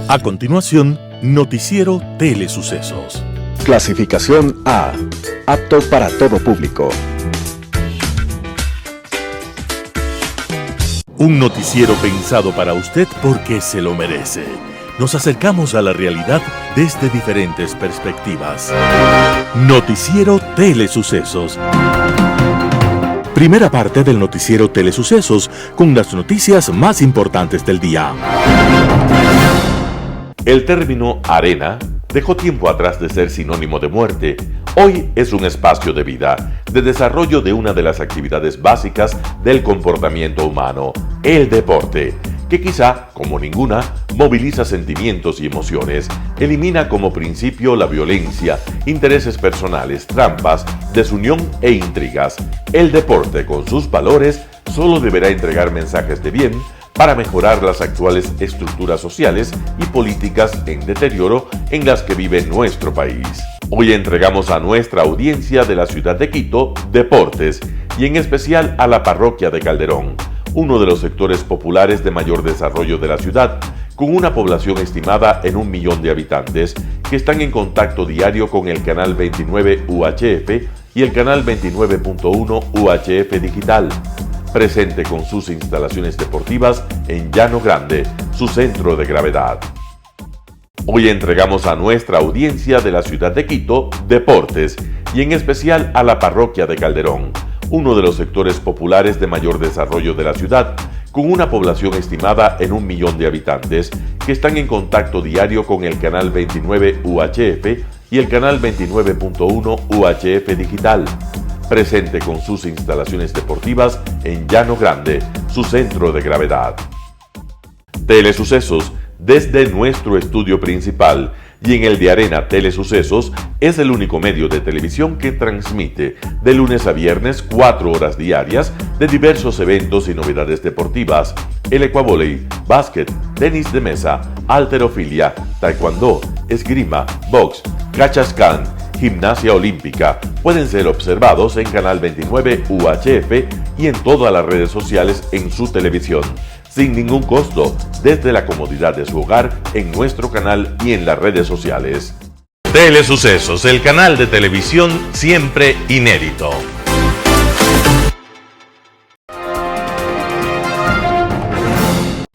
A continuación, Noticiero Telesucesos. Clasificación A. Apto para todo público. Un noticiero pensado para usted porque se lo merece. Nos acercamos a la realidad desde diferentes perspectivas. Noticiero Telesucesos. Primera parte del Noticiero Telesucesos con las noticias más importantes del día. El término arena dejó tiempo atrás de ser sinónimo de muerte. Hoy es un espacio de vida, de desarrollo de una de las actividades básicas del comportamiento humano, el deporte, que quizá, como ninguna, moviliza sentimientos y emociones, elimina como principio la violencia, intereses personales, trampas, desunión e intrigas. El deporte, con sus valores, solo deberá entregar mensajes de bien para mejorar las actuales estructuras sociales y políticas en deterioro en las que vive nuestro país. Hoy entregamos a nuestra audiencia de la ciudad de Quito deportes y en especial a la parroquia de Calderón, uno de los sectores populares de mayor desarrollo de la ciudad, con una población estimada en 1 millón de habitantes que están en contacto diario con el canal 29 UHF y el canal 29.1 UHF Digital. Presente con sus instalaciones deportivas en Llano Grande, su centro de gravedad. Hoy entregamos a nuestra audiencia de la ciudad de Quito deportes y en especial a la parroquia de Calderón, uno de los sectores populares de mayor desarrollo de la ciudad, con una población estimada en 1 millón de habitantes que están en contacto diario con el canal 29 UHF y el canal 29.1 UHF Digital. Presente con sus instalaciones deportivas en Llano Grande, su centro de gravedad. Telesucesos, desde nuestro estudio principal y en el de Arena Telesucesos, es el único medio de televisión que transmite de lunes a viernes 4 horas diarias de diversos eventos y novedades deportivas: el ecuavóley, básquet, tenis de mesa, halterofilia, taekwondo, esgrima, box, cachascán, gimnasia olímpica. Pueden ser observados en Canal 29 UHF y en todas las redes sociales en su televisión, sin ningún costo, desde la comodidad de su hogar, en nuestro canal y en las redes sociales. Telesucesos, el canal de televisión siempre inédito.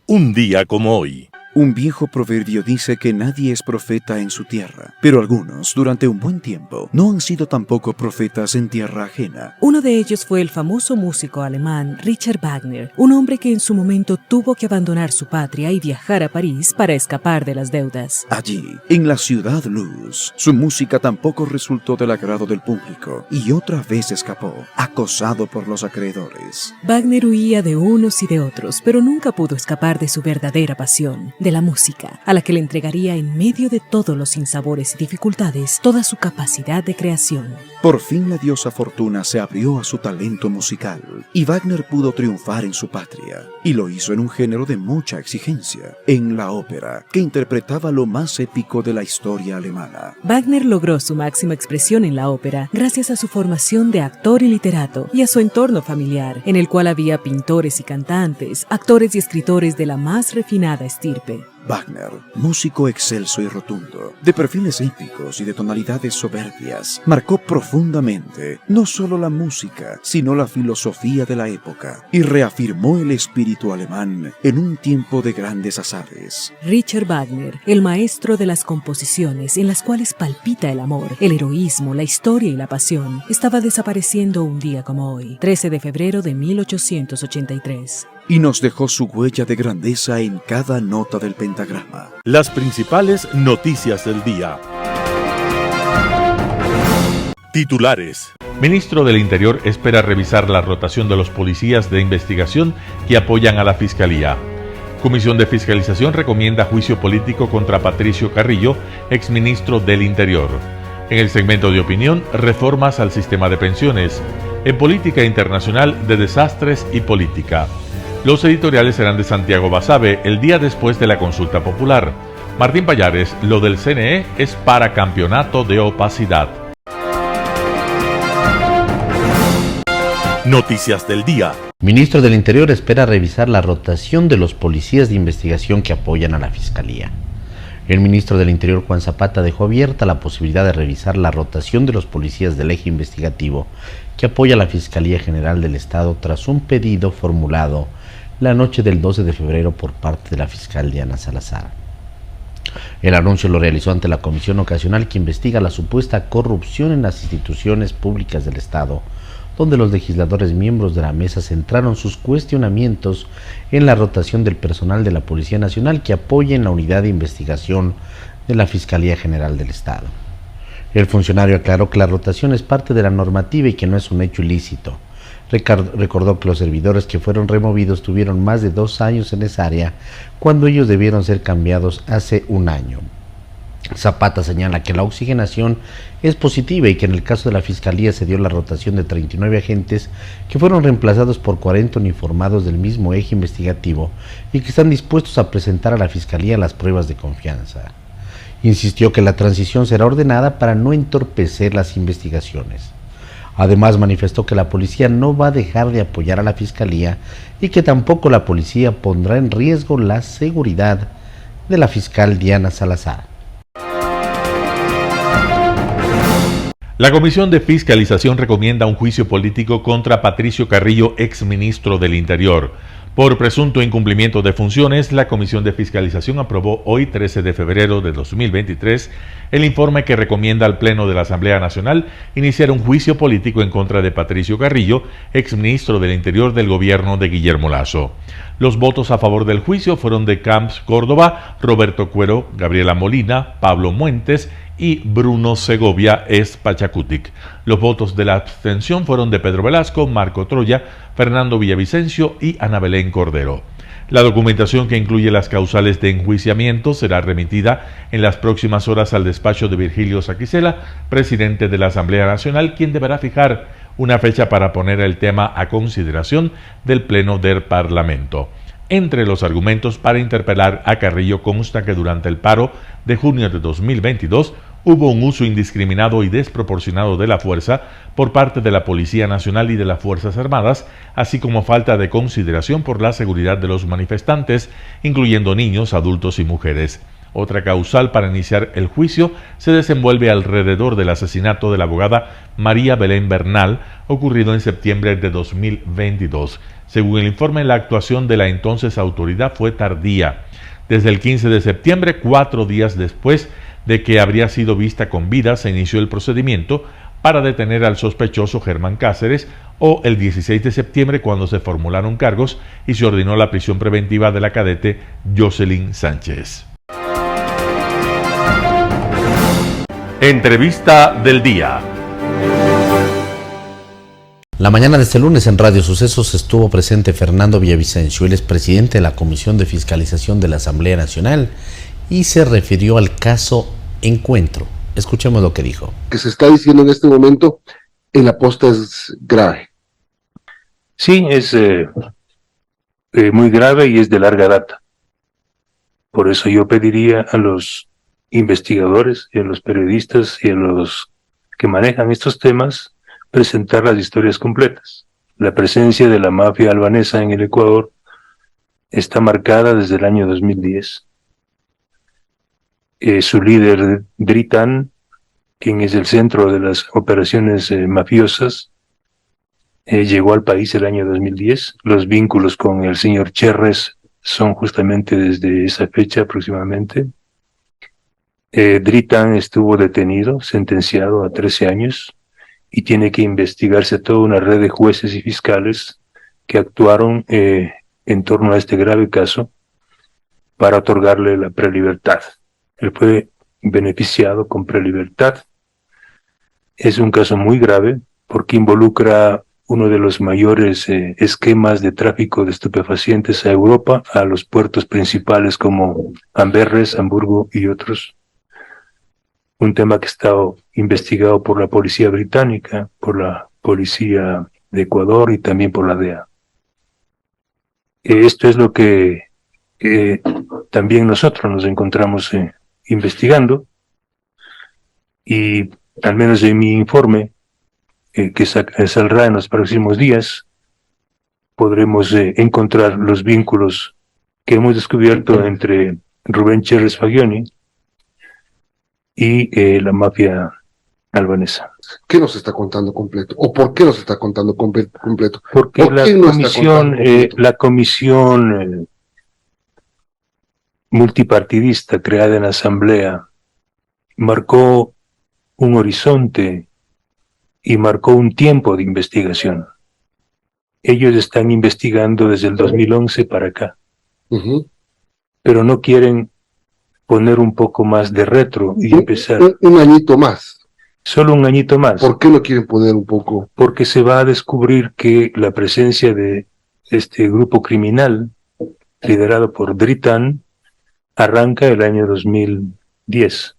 Un día como hoy. Un viejo proverbio dice que nadie es profeta en su tierra, pero algunos, durante un buen tiempo, no han sido tampoco profetas en tierra ajena. Uno de ellos fue el famoso músico alemán Richard Wagner, un hombre que en su momento tuvo que abandonar su patria y viajar a París para escapar de las deudas. Allí, en la ciudad luz, su música tampoco resultó del agrado del público y otra vez escapó, acosado por los acreedores. Wagner huía de unos y de otros, pero nunca pudo escapar de su verdadera pasión, de la música, a la que le entregaría en medio de todos los sinsabores y dificultades toda su capacidad de creación. Por fin la diosa Fortuna se abrió a su talento musical y Wagner pudo triunfar en su patria, y lo hizo en un género de mucha exigencia, en la ópera, que interpretaba lo más épico de la historia alemana. Wagner logró su máxima expresión en la ópera gracias a su formación de actor y literato y a su entorno familiar, en el cual había pintores y cantantes, actores y escritores de la más refinada estirpe. Wagner, músico excelso y rotundo, de perfiles épicos y de tonalidades soberbias, marcó profundamente no solo la música, sino la filosofía de la época, y reafirmó el espíritu alemán en un tiempo de grandes azares. Richard Wagner, el maestro de las composiciones en las cuales palpita el amor, el heroísmo, la historia y la pasión, estaba desapareciendo un día como hoy, 13 de febrero de 1883. Y nos dejó su huella de grandeza en cada nota del pentagrama. Las principales noticias del día. Titulares. Ministro del Interior espera revisar la rotación de los policías de investigación que apoyan a la Fiscalía. Comisión de Fiscalización recomienda juicio político contra Patricio Carrillo, exministro del Interior. En el segmento de opinión, reformas al sistema de pensiones. En política internacional, de desastres y política. Los editoriales serán de Santiago Basabe el día después de la consulta popular. Martín Pallares, lo del CNE es para campeonato de opacidad. Noticias del día. Ministro del Interior espera revisar la rotación de los policías de investigación que apoyan a la Fiscalía. El ministro del Interior, Juan Zapata, dejó abierta la posibilidad de revisar la rotación de los policías del eje investigativo que apoya a la Fiscalía General del Estado tras un pedido formulado la noche del 12 de febrero por parte de la fiscal Diana Salazar. El anuncio lo realizó ante la comisión ocasional que investiga la supuesta corrupción en las instituciones públicas del Estado, donde los legisladores miembros de la mesa centraron sus cuestionamientos en la rotación del personal de la Policía Nacional que apoya en la unidad de investigación de la Fiscalía General del Estado. El funcionario aclaró que la rotación es parte de la normativa y que no es un hecho ilícito. Recordó que los servidores que fueron removidos tuvieron más de 2 años en esa área, cuando ellos debieron ser cambiados hace 1 año. Zapata señala que la oxigenación es positiva y que en el caso de la Fiscalía se dio la rotación de 39 agentes que fueron reemplazados por 40 uniformados del mismo eje investigativo y que están dispuestos a presentar a la Fiscalía las pruebas de confianza. Insistió que la transición será ordenada para no entorpecer las investigaciones. Además, manifestó que la policía no va a dejar de apoyar a la Fiscalía y que tampoco la policía pondrá en riesgo la seguridad de la fiscal Diana Salazar. La Comisión de Fiscalización recomienda un juicio político contra Patricio Carrillo, exministro del Interior. Por presunto incumplimiento de funciones, la Comisión de Fiscalización aprobó hoy, 13 de febrero de 2023, el informe que recomienda al Pleno de la Asamblea Nacional iniciar un juicio político en contra de Patricio Carrillo, exministro del Interior del gobierno de Guillermo Lasso. Los votos a favor del juicio fueron de Camps Córdoba, Roberto Cuero, Gabriela Molina, Pablo Muentes y Bruno Segovia Pachacutic. Los votos de la abstención fueron de Pedro Velasco, Marco Troya, Fernando Villavicencio y Ana Belén Cordero. La documentación que incluye las causales de enjuiciamiento será remitida en las próximas horas al despacho de Virgilio Saquicela, presidente de la Asamblea Nacional, quien deberá fijar una fecha para poner el tema a consideración del Pleno del Parlamento. Entre los argumentos para interpelar a Carrillo consta que durante el paro de junio de 2022 hubo un uso indiscriminado y desproporcionado de la fuerza por parte de la Policía Nacional y de las Fuerzas Armadas, así como falta de consideración por la seguridad de los manifestantes, incluyendo niños, adultos y mujeres. Otra causal para iniciar el juicio se desenvuelve alrededor del asesinato de la abogada María Belén Bernal, ocurrido en septiembre de 2022. Según el informe, la actuación de la entonces autoridad fue tardía. Desde el 15 de septiembre, 4 días después de que habría sido vista con vida, se inició el procedimiento para detener al sospechoso Germán Cáceres, o el 16 de septiembre, cuando se formularon cargos y se ordenó la prisión preventiva de la cadete Jocelyn Sánchez. Entrevista del día. La mañana de este lunes en Radio Sucesos estuvo presente Fernando Villavicencio. Él es presidente de la Comisión de Fiscalización de la Asamblea Nacional y se refirió al caso Encuentro. Escuchemos lo que dijo. Que se está diciendo en este momento en la posta es grave. Sí, es muy grave y es de larga data. Por eso yo pediría a los investigadores y a los periodistas y a los que manejan estos temas presentar las historias completas. La presencia de la mafia albanesa en el Ecuador está marcada desde el año 2010. Su líder, Dritan, quien es el centro de las operaciones mafiosas, llegó al país el año 2010. Los vínculos con el señor Cherres son justamente desde esa fecha aproximadamente. Dritan estuvo detenido, sentenciado a 13 años, y tiene que investigarse toda una red de jueces y fiscales que actuaron en torno a este grave caso para otorgarle la prelibertad. Él fue beneficiado con prelibertad. Es un caso muy grave porque involucra uno de los mayores esquemas de tráfico de estupefacientes a Europa, a los puertos principales como Amberes, Hamburgo y otros. Un tema que está investigado por la policía británica, por la policía de Ecuador y también por la DEA. Esto es lo que también nosotros nos encontramos investigando, y al menos en mi informe, que saldrá en los próximos días, podremos encontrar los vínculos que hemos descubierto entre Rubén Cherres Fagioni, y la mafia albanesa. ¿Qué nos está contando completo? ¿O por qué nos está contando completo? Porque ¿Por qué no está contando completo? la comisión multipartidista creada en la Asamblea marcó un horizonte y marcó un tiempo de investigación. Ellos están investigando desde el 2011 para acá, pero no quieren poner un poco más de retro y empezar. Un añito más. Solo un añito más. ¿Por qué no quieren poner un poco? Porque se va a descubrir que la presencia de este grupo criminal, liderado por Dritan, arranca el año 2010,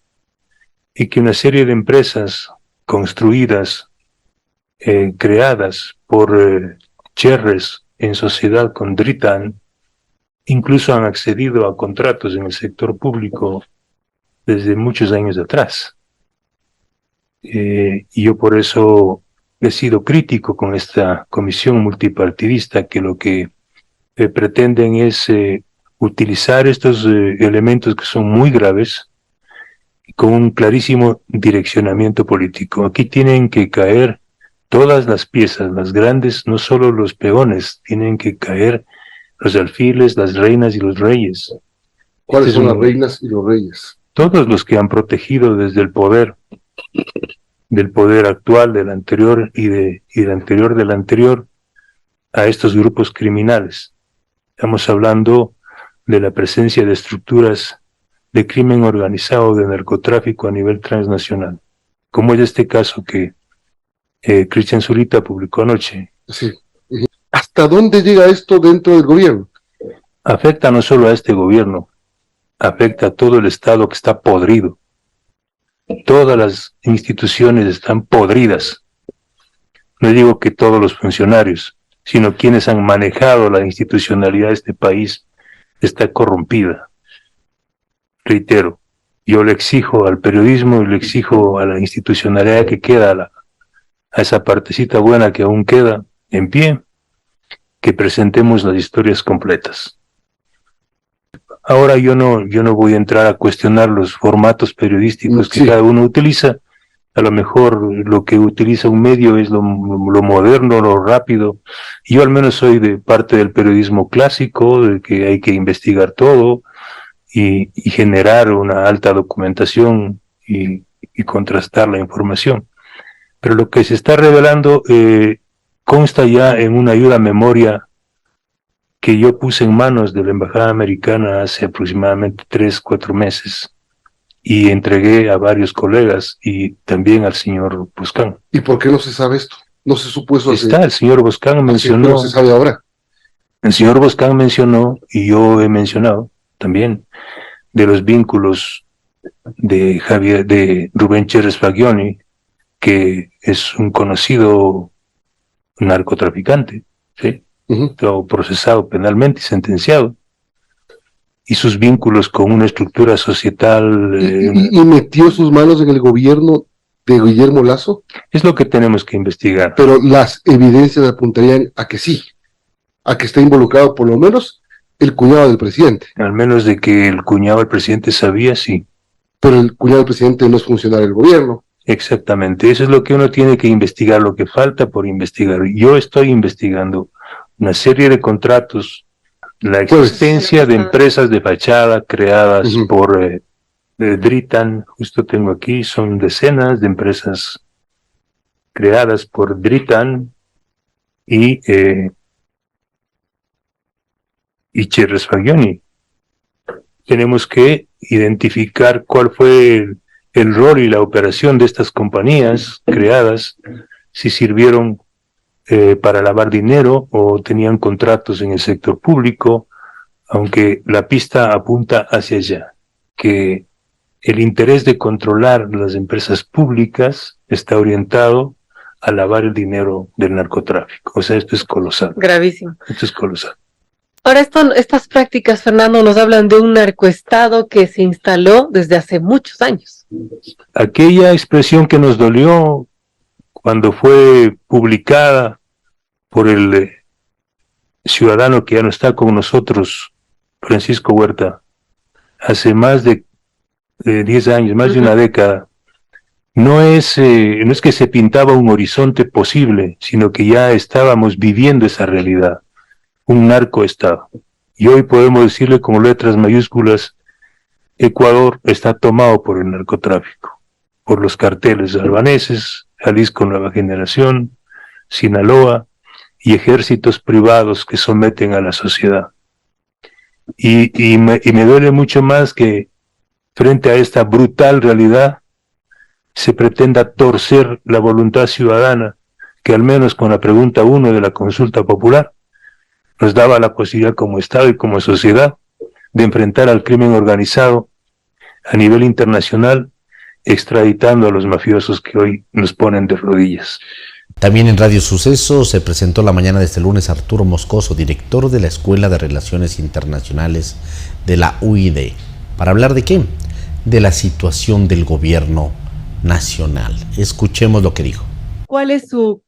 y que una serie de empresas construidas, creadas por Cherres en sociedad con Dritan, incluso han accedido a contratos en el sector público desde muchos años atrás. Y yo por eso he sido crítico con esta comisión multipartidista, que lo que pretenden es utilizar estos elementos que son muy graves con un clarísimo direccionamiento político. Aquí tienen que caer todas las piezas, las grandes, no solo los peones, tienen que caer los alfiles, las reinas y los reyes. ¿Cuáles son las reinas y los reyes? Todos los que han protegido desde el poder, del poder actual, del anterior y del anterior, a estos grupos criminales. Estamos hablando de la presencia de estructuras de crimen organizado, de narcotráfico a nivel transnacional, como es este caso que Cristian Zurita publicó anoche. Sí. ¿Hasta dónde llega esto dentro del gobierno? Afecta no solo a este gobierno, afecta a todo el Estado, que está podrido. Todas las instituciones están podridas. No digo que todos los funcionarios, sino quienes han manejado la institucionalidad de este país está corrompida. Reitero, yo le exijo al periodismo y le exijo a la institucionalidad que queda, a esa partecita buena que aún queda en pie, que presentemos las historias completas. Ahora yo no voy a entrar a cuestionar los formatos periodísticos que cada uno utiliza. A lo mejor lo que utiliza un medio es lo moderno, lo rápido. Yo al menos soy de parte del periodismo clásico, de que hay que investigar todo y generar una alta documentación y contrastar la información. Pero lo que se está revelando consta ya en una ayuda a memoria que yo puse en manos de la Embajada Americana hace aproximadamente 3-4 meses y entregué a varios colegas y también al señor Boscán. ¿Y por qué no se sabe esto? No se supo eso. El señor Boscán mencionó. No se sabe ahora. El señor Boscán mencionó, y yo he mencionado también, de los vínculos de Rubén Cherres Fagioni, que es un conocido narcotraficante, ¿sí? Todo procesado penalmente y sentenciado, y sus vínculos con una estructura societal. ¿Y metió sus manos en el gobierno de Guillermo Lasso? Es lo que tenemos que investigar. Pero las evidencias apuntarían a que sí, a que está involucrado por lo menos el cuñado del presidente. Al menos de que el cuñado del presidente sabía, sí. Pero el cuñado del presidente no es funcionario del gobierno. Exactamente, eso es lo que uno tiene que investigar, lo que falta por investigar. Yo estoy investigando una serie de contratos, la existencia de empresas de fachada creadas por Dritan. Justo tengo aquí, son decenas de empresas creadas por Dritan y Cherres Fagioni. Tenemos que identificar cuál fue el rol y la operación de estas compañías creadas, si sirvieron para lavar dinero o tenían contratos en el sector público, aunque la pista apunta hacia allá, que el interés de controlar las empresas públicas está orientado a lavar el dinero del narcotráfico. O sea, esto es colosal. Gravísimo. Esto es colosal. Ahora, estas prácticas, Fernando, nos hablan de un narcoestado que se instaló desde hace muchos años. Aquella expresión que nos dolió cuando fue publicada por el ciudadano que ya no está con nosotros, Francisco Huerta, hace más de 10 años, más de una década, no es que se pintaba un horizonte posible, sino que ya estábamos viviendo esa realidad, un narcoestado. Y hoy podemos decirle con letras mayúsculas, Ecuador está tomado por el narcotráfico, por los carteles albaneses, Jalisco Nueva Generación, Sinaloa y ejércitos privados que someten a la sociedad. Y me duele mucho más que frente a esta brutal realidad se pretenda torcer la voluntad ciudadana, que al menos con la pregunta 1 de la consulta popular nos daba la posibilidad como Estado y como sociedad de enfrentar al crimen organizado a nivel internacional, extraditando a los mafiosos que hoy nos ponen de rodillas. También en Radio Suceso se presentó la mañana de este lunes Arturo Moscoso, director de la Escuela de Relaciones Internacionales de la UID. ¿Para hablar de qué? De la situación del gobierno nacional. Escuchemos lo que dijo. ¿Cuál es su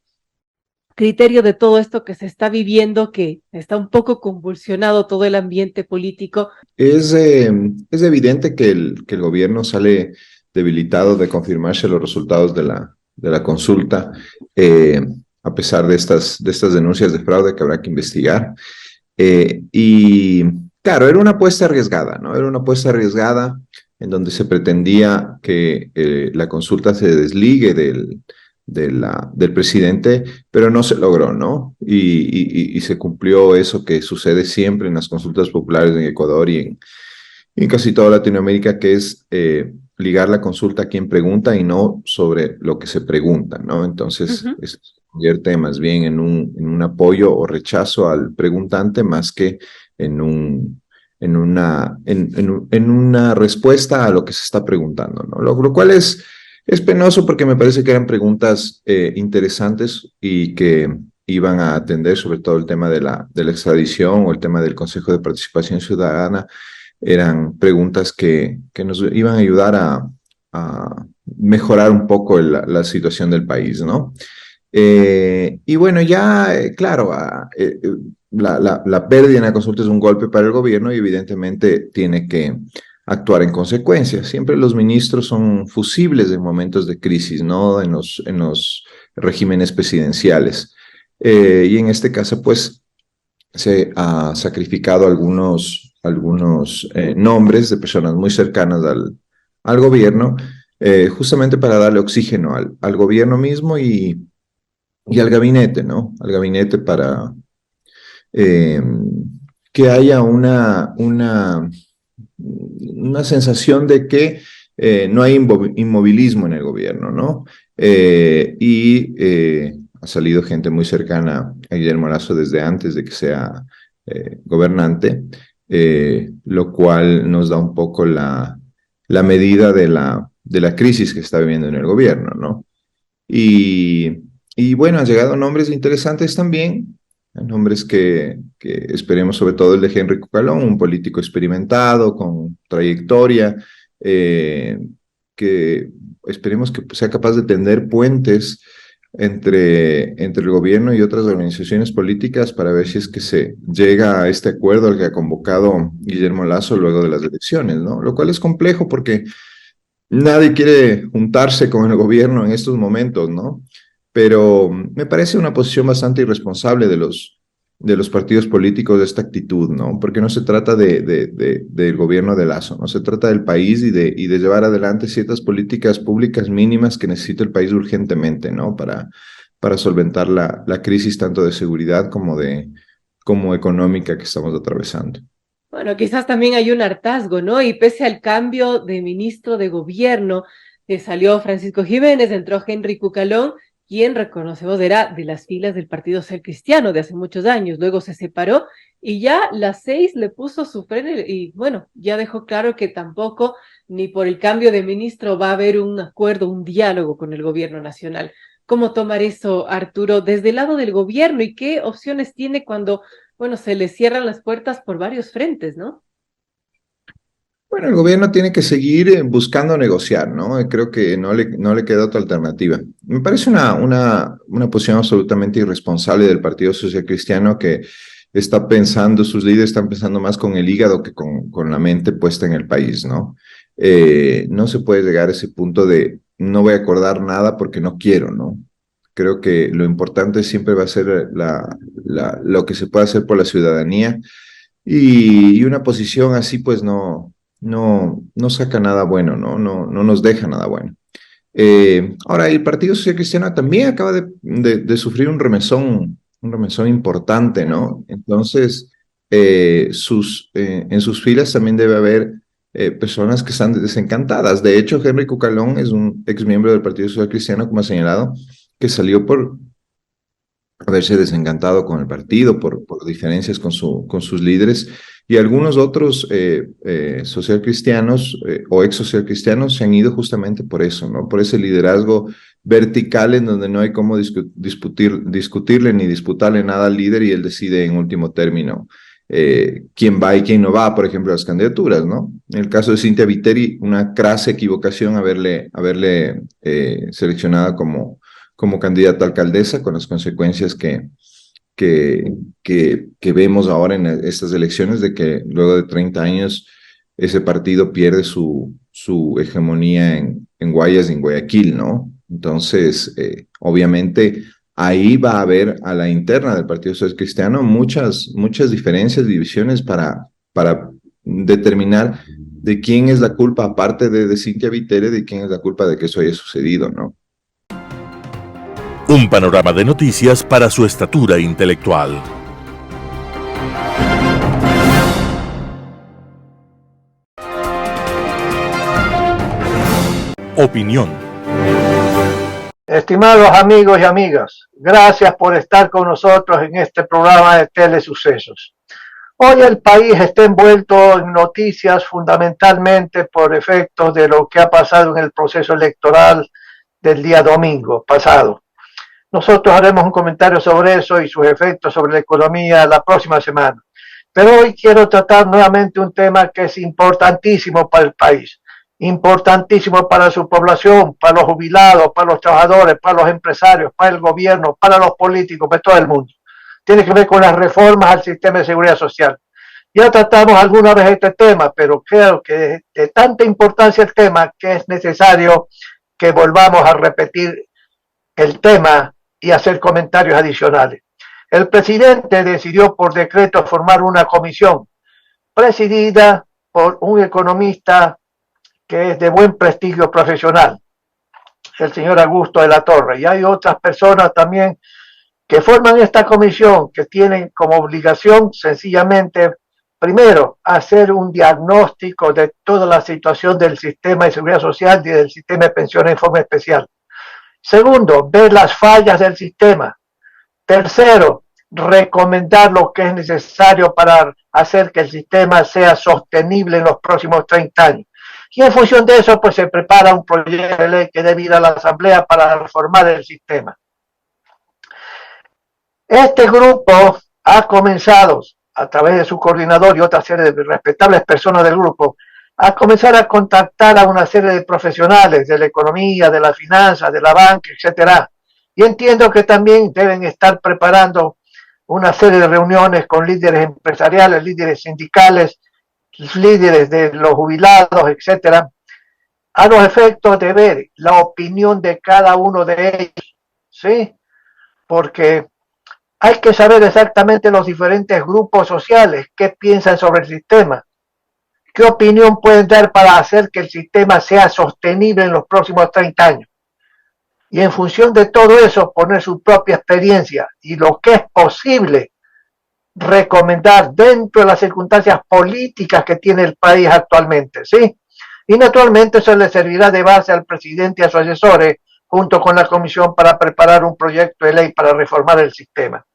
criterio de todo esto que se está viviendo, que está un poco convulsionado todo el ambiente político? Es evidente que el gobierno sale debilitado de confirmarse los resultados de la consulta, a pesar de estas denuncias de fraude que habrá que investigar. Y claro, era una apuesta arriesgada, ¿no? Era una apuesta arriesgada en donde se pretendía que la consulta se desligue del presidente, pero no se logró, ¿no? Y se cumplió eso que sucede siempre en las consultas populares en Ecuador y en casi toda Latinoamérica, que es ligar la consulta a quien pregunta y no sobre lo que se pregunta, ¿no? Entonces, se convierte más bien en un apoyo o rechazo al preguntante más que en una respuesta a lo que se está preguntando, ¿no? Lo cual es penoso porque me parece que eran preguntas interesantes y que iban a atender sobre todo el tema de la extradición o el tema del Consejo de Participación Ciudadana. Eran preguntas que nos iban a ayudar a mejorar un poco la situación del país, ¿no? Y bueno, ya, claro, la pérdida en la consulta es un golpe para el gobierno y evidentemente tiene que actuar en consecuencia. Siempre los ministros son fusibles en momentos de crisis, ¿no? En los regímenes presidenciales. Y en este caso, pues, se ha sacrificado algunos nombres de personas muy cercanas al gobierno, justamente para darle oxígeno al gobierno mismo y al gabinete, ¿no? Al gabinete para que haya una sensación de que no hay inmovilismo en el gobierno, ¿no? Ha salido gente muy cercana a Guillermo Lasso desde antes de que sea gobernante, lo cual nos da un poco la medida de la crisis que está viviendo en el gobierno, ¿no? Y bueno, han llegado nombres interesantes también, nombres que esperemos, sobre todo el de Henry Cucalón, un político experimentado, con trayectoria, que esperemos que sea capaz de tender puentes entre el gobierno y otras organizaciones políticas para ver si es que se llega a este acuerdo al que ha convocado Guillermo Lasso luego de las elecciones, ¿no? Lo cual es complejo porque nadie quiere juntarse con el gobierno en estos momentos, ¿no? Pero me parece una posición bastante irresponsable de los partidos políticos de esta actitud, ¿no? Porque no se trata del gobierno de Lasso, no se trata del país y de llevar adelante ciertas políticas públicas mínimas que necesita el país urgentemente, ¿no? Para solventar la crisis tanto de seguridad como económica que estamos atravesando. Bueno, quizás también hay un hartazgo, ¿no? Y pese al cambio de ministro de gobierno, salió Francisco Jiménez, entró Henry Cucalón, quien reconocemos era de las filas del Partido Social Cristiano de hace muchos años, luego se separó y ya las 6 le puso su freno y bueno, ya dejó claro que tampoco ni por el cambio de ministro va a haber un acuerdo, un diálogo con el gobierno nacional. ¿Cómo tomar eso, Arturo, desde el lado del gobierno y qué opciones tiene cuando, bueno, se le cierran las puertas por varios frentes, ¿no? Bueno, el gobierno tiene que seguir buscando negociar, ¿no? Creo que no le queda otra alternativa. Me parece una posición absolutamente irresponsable del Partido Social Cristiano que sus líderes están pensando más con el hígado que con la mente puesta en el país, ¿no? no se puede llegar a ese punto de no voy a acordar nada porque no quiero, ¿no? Creo que lo importante siempre va a ser lo que se puede hacer por la ciudadanía y una posición así pues no saca nada bueno, ¿no? No nos deja nada bueno. Ahora, el Partido Social Cristiano también acaba de sufrir un remesón importante, ¿no? Entonces, en sus filas también debe haber personas que están desencantadas. De hecho, Henry Cucalón es un ex miembro del Partido Social Cristiano, como ha señalado, que salió por haberse desencantado con el partido, por diferencias con sus líderes, y algunos otros socialcristianos o ex socialcristianos se han ido justamente por eso, ¿no? Por ese liderazgo vertical en donde no hay cómo discutirle ni disputarle nada al líder y él decide en último término quién va y quién no va, por ejemplo, a las candidaturas, ¿no? En el caso de Cynthia Viteri, una crasa equivocación haberle seleccionado como candidata a alcaldesa, con las consecuencias que vemos ahora en estas elecciones, de que luego de 30 años ese partido pierde su hegemonía en Guayas y en Guayaquil, ¿no? Entonces, obviamente, ahí va a haber a la interna del Partido Social Cristiano muchas diferencias, divisiones para determinar de quién es la culpa, aparte de Cynthia Viteri, de quién es la culpa de que eso haya sucedido, ¿no? Un panorama de noticias para su estatura intelectual. Opinión. Estimados amigos y amigas, gracias por estar con nosotros en este programa de Telesucesos. Hoy el país está envuelto en noticias fundamentalmente por efectos de lo que ha pasado en el proceso electoral del día domingo pasado. Nosotros haremos un comentario sobre eso y sus efectos sobre la economía la próxima semana. Pero hoy quiero tratar nuevamente un tema que es importantísimo para el país, importantísimo para su población, para los jubilados, para los trabajadores, para los empresarios, para el gobierno, para los políticos, para todo el mundo. Tiene que ver con las reformas al sistema de seguridad social. Ya tratamos alguna vez este tema, pero creo que de tanta importancia el tema que es necesario que volvamos a repetir el tema y hacer comentarios adicionales. El presidente decidió por decreto formar una comisión presidida por un economista que es de buen prestigio profesional, el señor Augusto de la Torre, y hay otras personas también que forman esta comisión que tienen como obligación sencillamente, primero, hacer un diagnóstico de toda la situación del sistema de seguridad social y del sistema de pensiones en forma especial. Segundo, ver las fallas del sistema. Tercero, recomendar lo que es necesario para hacer que el sistema sea sostenible en los próximos 30 años. Y en función de eso, pues se prepara un proyecto de ley que debe ir a la Asamblea para reformar el sistema. Este grupo ha comenzado, a través de su coordinador y otra serie de respetables personas del grupo, a comenzar a contactar a una serie de profesionales de la economía, de la finanza, de la banca, etcétera. Y entiendo que también deben estar preparando una serie de reuniones con líderes empresariales, líderes sindicales, líderes de los jubilados, etcétera, a los efectos de ver la opinión de cada uno de ellos, ¿sí? Porque hay que saber exactamente los diferentes grupos sociales qué piensan sobre el sistema, qué opinión pueden dar para hacer que el sistema sea sostenible en los próximos 30 años. Y en función de todo eso, poner su propia experiencia y lo que es posible recomendar dentro de las circunstancias políticas que tiene el país actualmente, ¿sí? Y naturalmente eso le servirá de base al presidente y a sus asesores, junto con la comisión, para preparar un proyecto de ley para reformar el sistema.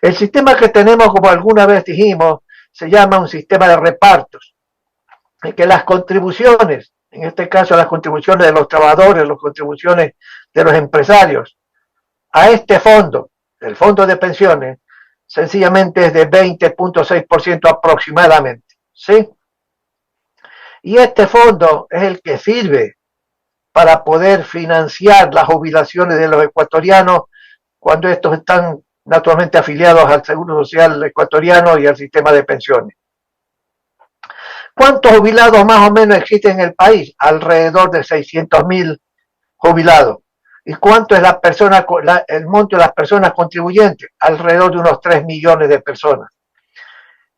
El sistema que tenemos, como alguna vez dijimos, se llama un sistema de repartos, en que las contribuciones, en este caso las contribuciones de los trabajadores, las contribuciones de los empresarios, a este fondo, el fondo de pensiones, sencillamente es de 20.6% aproximadamente, ¿sí? Y este fondo es el que sirve para poder financiar las jubilaciones de los ecuatorianos cuando estos están naturalmente afiliados al Seguro Social ecuatoriano y al sistema de pensiones. ¿Cuántos jubilados más o menos existen en el país? Alrededor de 600.000 jubilados. ¿Y cuánto es el monto de las personas contribuyentes? Alrededor de unos 3 millones de personas.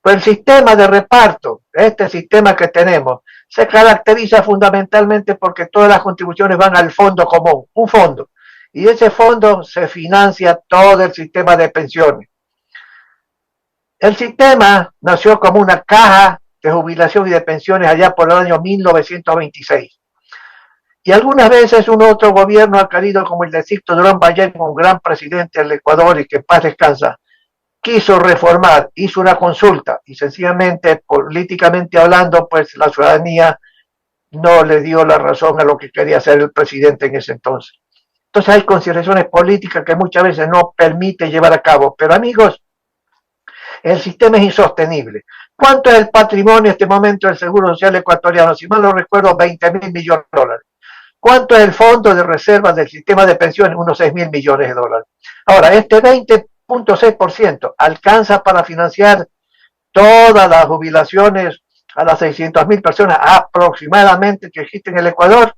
Pues el sistema de reparto, este sistema que tenemos, se caracteriza fundamentalmente porque todas las contribuciones van al fondo común, un fondo, y ese fondo se financia todo el sistema de pensiones. El sistema nació como una caja de jubilación y de pensiones allá por el año 1926. Y algunas veces un otro gobierno ha querido, como el de Sixto Durán Ballén, un gran presidente del Ecuador y que en paz descansa, quiso reformar, hizo una consulta y sencillamente, políticamente hablando, pues la ciudadanía no le dio la razón a lo que quería hacer el presidente en ese entonces. Entonces hay consideraciones políticas que muchas veces no permite llevar a cabo. Pero amigos, el sistema es insostenible. ¿Cuánto es el patrimonio en este momento del Seguro Social ecuatoriano? Si mal no recuerdo, 20.000 millones de dólares. ¿Cuánto es el fondo de reservas del sistema de pensiones? Unos 6.000 millones de dólares. Ahora, este 20.6% alcanza para financiar todas las jubilaciones a las 600.000 personas aproximadamente que existen en el Ecuador.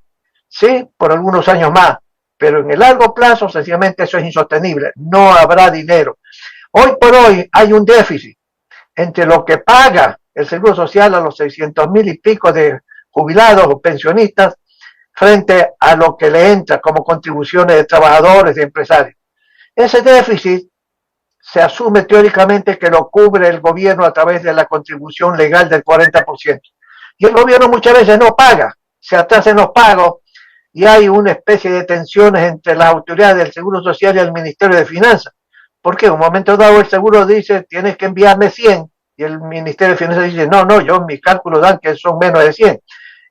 Sí, por algunos años más. Pero en el largo plazo, sencillamente eso es insostenible. No habrá dinero. Hoy por hoy hay un déficit entre lo que paga el Seguro Social a los 600.000 y pico de jubilados o pensionistas frente a lo que le entra como contribuciones de trabajadores y empresarios. Ese déficit se asume teóricamente que lo cubre el gobierno a través de la contribución legal del 40%. Y el gobierno muchas veces no paga, se atrasan los pagos y hay una especie de tensiones entre las autoridades del Seguro Social y el Ministerio de Finanzas. Porque en un momento dado el seguro dice, tienes que enviarme 100, y el Ministerio de Finanzas dice, no, yo mis cálculos dan que son menos de 100.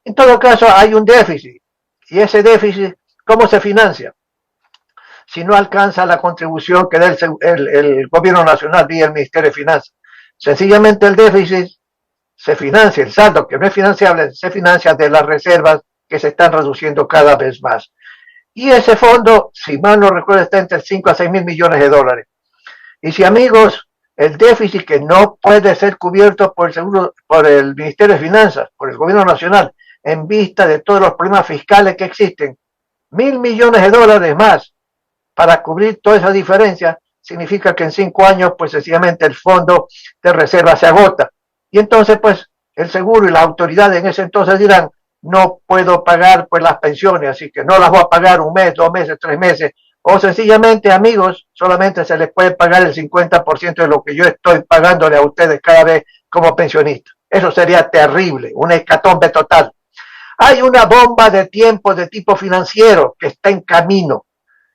En todo caso hay un déficit, y ese déficit, ¿cómo se financia? Si no alcanza la contribución que da el gobierno nacional vía el Ministerio de Finanzas. Sencillamente el déficit se financia, el saldo que no es financiable, se financia de las reservas que se están reduciendo cada vez más. Y ese fondo, si mal no recuerdo, está entre 5 a 6.000 millones de dólares. Y si, amigos, el déficit que no puede ser cubierto por el Ministerio de Finanzas, por el gobierno nacional, en vista de todos los problemas fiscales que existen, 1.000 millones de dólares más para cubrir toda esa diferencia, significa que en 5 años, pues sencillamente el fondo de reserva se agota. Y entonces, pues, el seguro y las autoridades en ese entonces dirán, no puedo pagar pues las pensiones, así que no las voy a pagar 1 mes, 2 meses, 3 meses, o sencillamente, amigos, solamente se les puede pagar el 50% de lo que yo estoy pagándole a ustedes cada vez como pensionista. Eso sería terrible, una hecatombe total. Hay una bomba de tiempo de tipo financiero que está en camino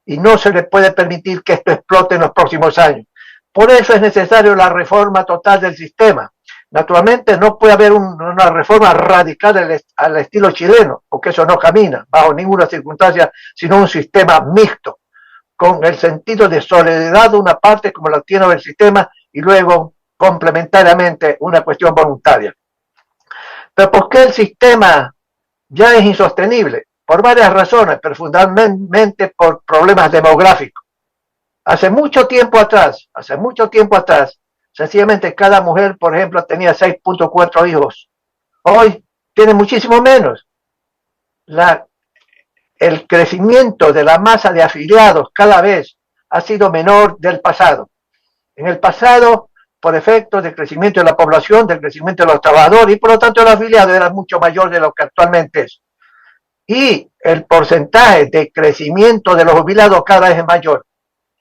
y no se le puede permitir que esto explote en los próximos años. Por eso es necesario la reforma total del sistema. Naturalmente no puede haber una reforma radical al estilo chileno, porque eso no camina bajo ninguna circunstancia, sino un sistema mixto, con el sentido de solidaridad de una parte como la tiene el sistema y luego complementariamente una cuestión voluntaria. Pero ¿por qué el sistema ya es insostenible? Por varias razones, pero fundamentalmente por problemas demográficos. Hace mucho tiempo atrás, sencillamente cada mujer, por ejemplo, tenía 6.4 hijos. Hoy tiene muchísimo menos. El crecimiento de la masa de afiliados cada vez ha sido menor del pasado. En el pasado, por efecto del crecimiento de la población, del crecimiento de los trabajadores y por lo tanto el afiliado era mucho mayor de lo que actualmente es. Y el porcentaje de crecimiento de los jubilados cada vez es mayor.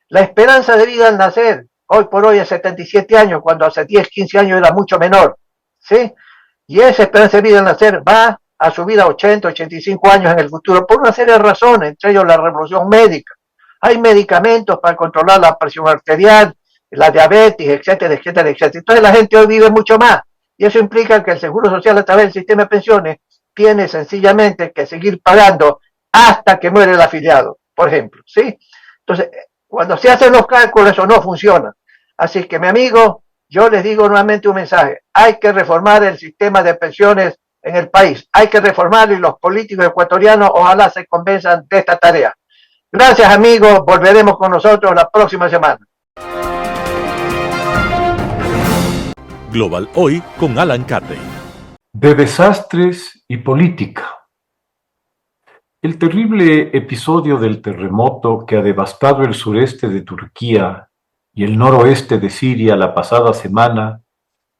La esperanza de vida al nacer, hoy por hoy es 77 años, cuando hace 10, 15 años era mucho menor, ¿sí? Y esa esperanza de vida al nacer va a subir a 80, 85 años en el futuro por una serie de razones, entre ellos la revolución médica. Hay medicamentos para controlar la presión arterial, la diabetes, etcétera, etcétera, etcétera. Entonces la gente hoy vive mucho más y eso implica que el Seguro Social a través del sistema de pensiones tiene sencillamente que seguir pagando hasta que muere el afiliado, por ejemplo, ¿sí? Entonces, cuando se hacen los cálculos eso no funciona. Así que, mi amigo, yo les digo nuevamente un mensaje. Hay que reformar el sistema de pensiones en el país. Hay que reformarlo y los políticos ecuatorianos ojalá se convenzan de esta tarea. Gracias, amigos. Volveremos con nosotros la próxima semana. Global Hoy con Alan Carney. De desastres y política. El terrible episodio del terremoto que ha devastado el sureste de Turquía y el noroeste de Siria la pasada semana,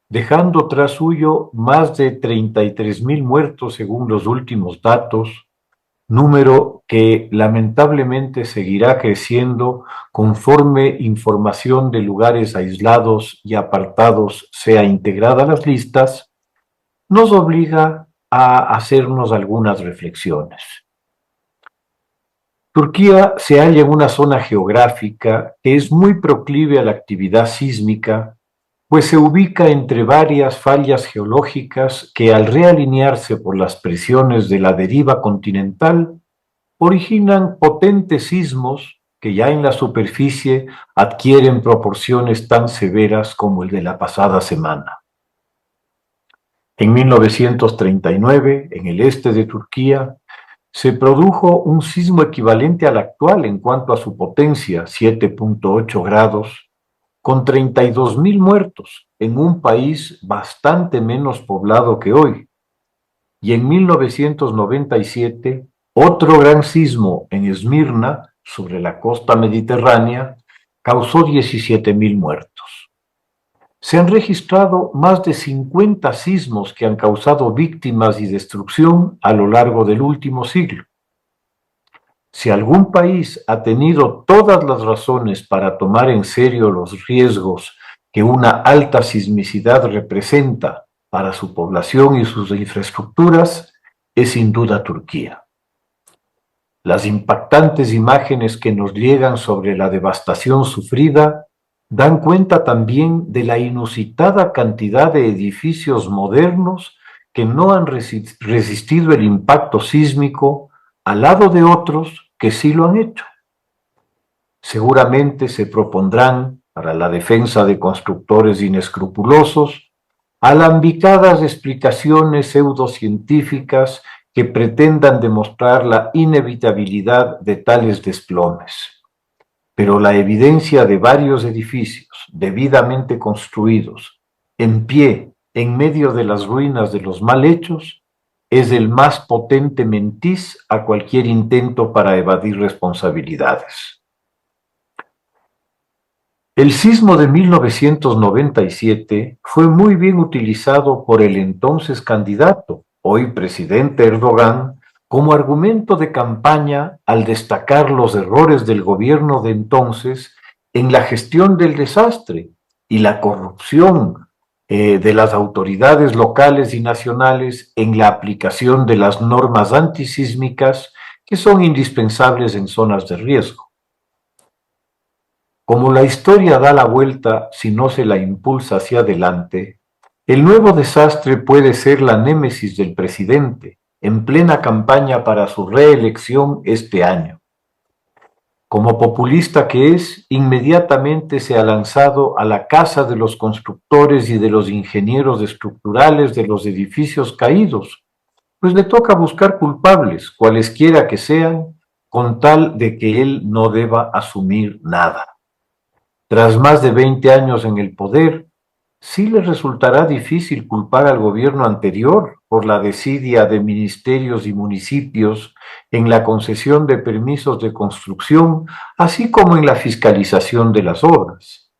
dejando tras suyo más de 33.000 muertos según los últimos datos, número que lamentablemente seguirá creciendo conforme información de lugares aislados y apartados sea integrada a las listas, nos obliga a hacernos algunas reflexiones. Turquía se halla en una zona geográfica que es muy proclive a la actividad sísmica, pues se ubica entre varias fallas geológicas que al realinearse por las presiones de la deriva continental, originan potentes sismos que ya en la superficie adquieren proporciones tan severas como el de la pasada semana. En 1939, en el este de Turquía, se produjo un sismo equivalente al actual en cuanto a su potencia, 7.8 grados, con 32.000 muertos en un país bastante menos poblado que hoy. Y en 1997, otro gran sismo en Esmirna, sobre la costa mediterránea, causó 17.000 muertos. Se han registrado más de 50 sismos que han causado víctimas y destrucción a lo largo del último siglo. Si algún país ha tenido todas las razones para tomar en serio los riesgos que una alta sismicidad representa para su población y sus infraestructuras, es sin duda Turquía. Las impactantes imágenes que nos llegan sobre la devastación sufrida dan cuenta también de la inusitada cantidad de edificios modernos que no han resistido el impacto sísmico al lado de otros que sí lo han hecho. Seguramente se propondrán, para la defensa de constructores inescrupulosos, alambicadas explicaciones pseudocientíficas que pretendan demostrar la inevitabilidad de tales desplomes. Pero la evidencia de varios edificios debidamente construidos, en pie, en medio de las ruinas de los mal hechos, es el más potente mentiz a cualquier intento para evadir responsabilidades. El sismo de 1997 fue muy bien utilizado por el entonces candidato, hoy presidente Erdogan, como argumento de campaña al destacar los errores del gobierno de entonces en la gestión del desastre y la corrupción de las autoridades locales y nacionales en la aplicación de las normas antisísmicas que son indispensables en zonas de riesgo. Como la historia da la vuelta si no se la impulsa hacia adelante, el nuevo desastre puede ser la némesis del presidente, en plena campaña para su reelección este año. Como populista que es, inmediatamente se ha lanzado a la casa de los constructores y de los ingenieros estructurales de los edificios caídos, pues le toca buscar culpables, cualesquiera que sean, con tal de que él no deba asumir nada. Tras más de 20 años en el poder, sí le resultará difícil culpar al gobierno anterior por la desidia de ministerios y municipios en la concesión de permisos de construcción, así como en la fiscalización de las obras.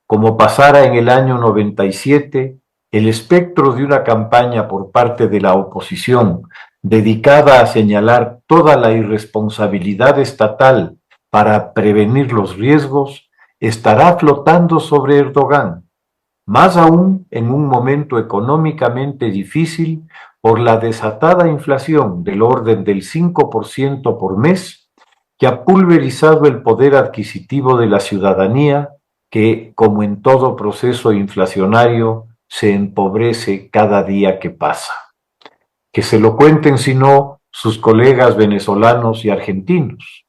Como pasara en el año 97, el espectro de una campaña por parte de la oposición dedicada a señalar toda la irresponsabilidad estatal para prevenir los riesgos estará flotando sobre Erdogan, más aún en un momento económicamente difícil por la desatada inflación del orden del 5% por mes que ha pulverizado el poder adquisitivo de la ciudadanía que, como en todo proceso inflacionario, se empobrece cada día que pasa. Que se lo cuenten, si no, sus colegas venezolanos y argentinos.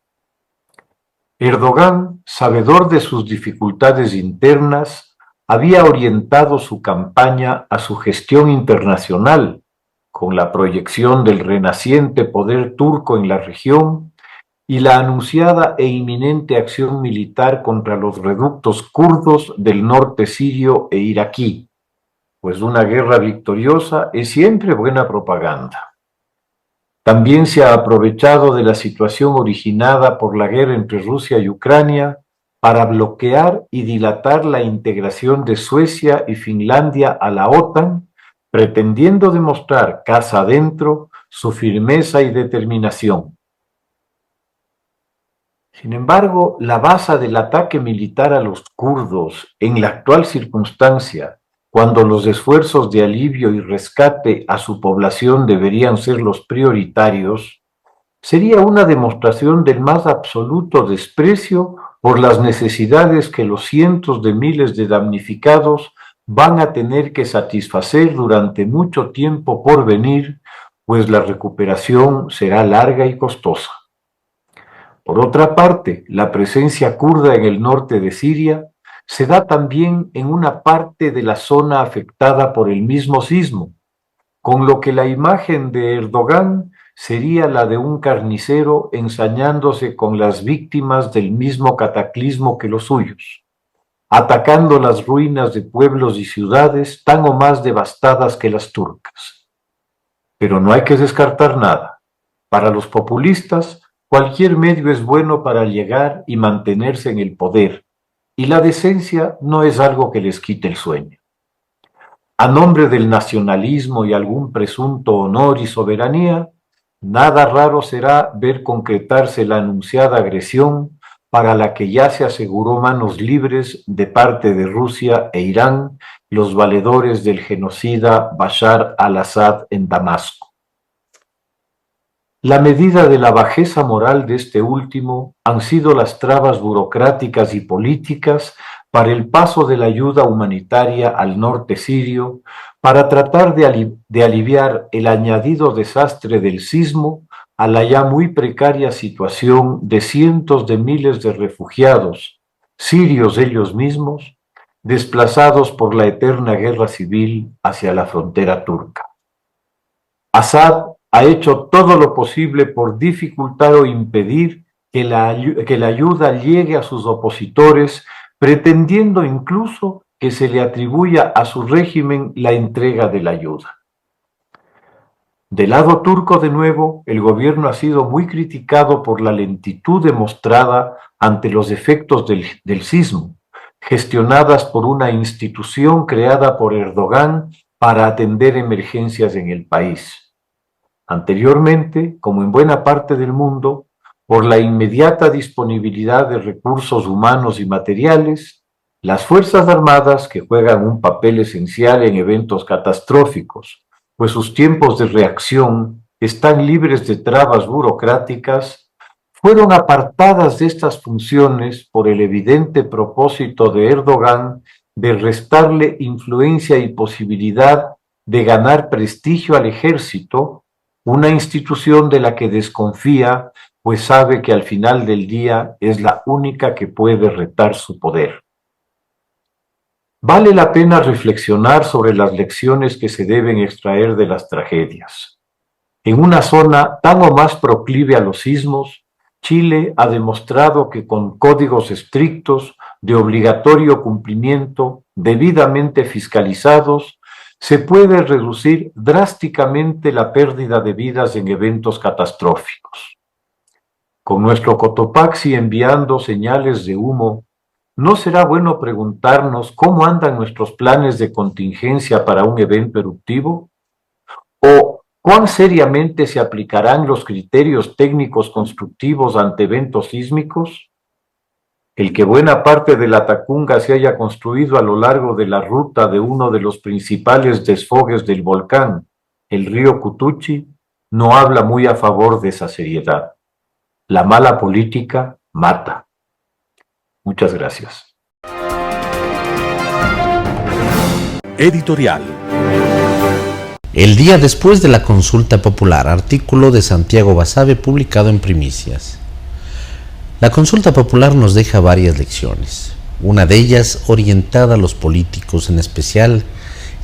Erdogan, sabedor de sus dificultades internas, había orientado su campaña a su gestión internacional, con la proyección del renaciente poder turco en la región y la anunciada e inminente acción militar contra los reductos kurdos del norte sirio e iraquí, pues una guerra victoriosa es siempre buena propaganda. También se ha aprovechado de la situación originada por la guerra entre Rusia y Ucrania para bloquear y dilatar la integración de Suecia y Finlandia a la OTAN, pretendiendo demostrar casa adentro su firmeza y determinación. Sin embargo, la base del ataque militar a los kurdos en la actual circunstancia, cuando los esfuerzos de alivio y rescate a su población deberían ser los prioritarios, sería una demostración del más absoluto desprecio por las necesidades que los cientos de miles de damnificados van a tener que satisfacer durante mucho tiempo por venir, pues la recuperación será larga y costosa. Por otra parte, la presencia kurda en el norte de Siria se da también en una parte de la zona afectada por el mismo sismo, con lo que la imagen de Erdogan sería la de un carnicero ensañándose con las víctimas del mismo cataclismo que los suyos, atacando las ruinas de pueblos y ciudades tan o más devastadas que las turcas. Pero no hay que descartar nada. Para los populistas, cualquier medio es bueno para llegar y mantenerse en el poder, y la decencia no es algo que les quite el sueño. A nombre del nacionalismo y algún presunto honor y soberanía, nada raro será ver concretarse la anunciada agresión para la que ya se aseguró manos libres de parte de Rusia e Irán, los valedores del genocida Bashar al-Assad en Damasco. La medida de la bajeza moral de este último han sido las trabas burocráticas y políticas para el paso de la ayuda humanitaria al norte sirio, para tratar de aliviar el añadido desastre del sismo a la ya muy precaria situación de cientos de miles de refugiados, sirios ellos mismos, desplazados por la eterna guerra civil hacia la frontera turca. Assad ha hecho todo lo posible por dificultar o impedir que la ayuda llegue a sus opositores, pretendiendo incluso que se le atribuya a su régimen la entrega de la ayuda. Del lado turco, de nuevo, el gobierno ha sido muy criticado por la lentitud demostrada ante los efectos del sismo, gestionadas por una institución creada por Erdogan para atender emergencias en el país. Anteriormente, como en buena parte del mundo, por la inmediata disponibilidad de recursos humanos y materiales, las Fuerzas Armadas, que juegan un papel esencial en eventos catastróficos, pues sus tiempos de reacción están libres de trabas burocráticas, fueron apartadas de estas funciones por el evidente propósito de Erdogan de restarle influencia y posibilidad de ganar prestigio al ejército, una institución de la que desconfía, pues sabe que al final del día es la única que puede retar su poder. Vale la pena reflexionar sobre las lecciones que se deben extraer de las tragedias. En una zona tan o más proclive a los sismos, Chile ha demostrado que con códigos estrictos de obligatorio cumplimiento, debidamente fiscalizados, se puede reducir drásticamente la pérdida de vidas en eventos catastróficos. Con nuestro Cotopaxi enviando señales de humo, ¿no será bueno preguntarnos cómo andan nuestros planes de contingencia para un evento eruptivo? ¿O cuán seriamente se aplicarán los criterios técnicos constructivos ante eventos sísmicos? El que buena parte de la Tacunga se haya construido a lo largo de la ruta de uno de los principales desfogues del volcán, el río Cutuchi, no habla muy a favor de esa seriedad. La mala política mata. Muchas gracias. Editorial. El día después de la consulta popular, artículo de Santiago Basabe publicado en Primicias. La consulta popular nos deja varias lecciones. Una de ellas, orientada a los políticos en especial,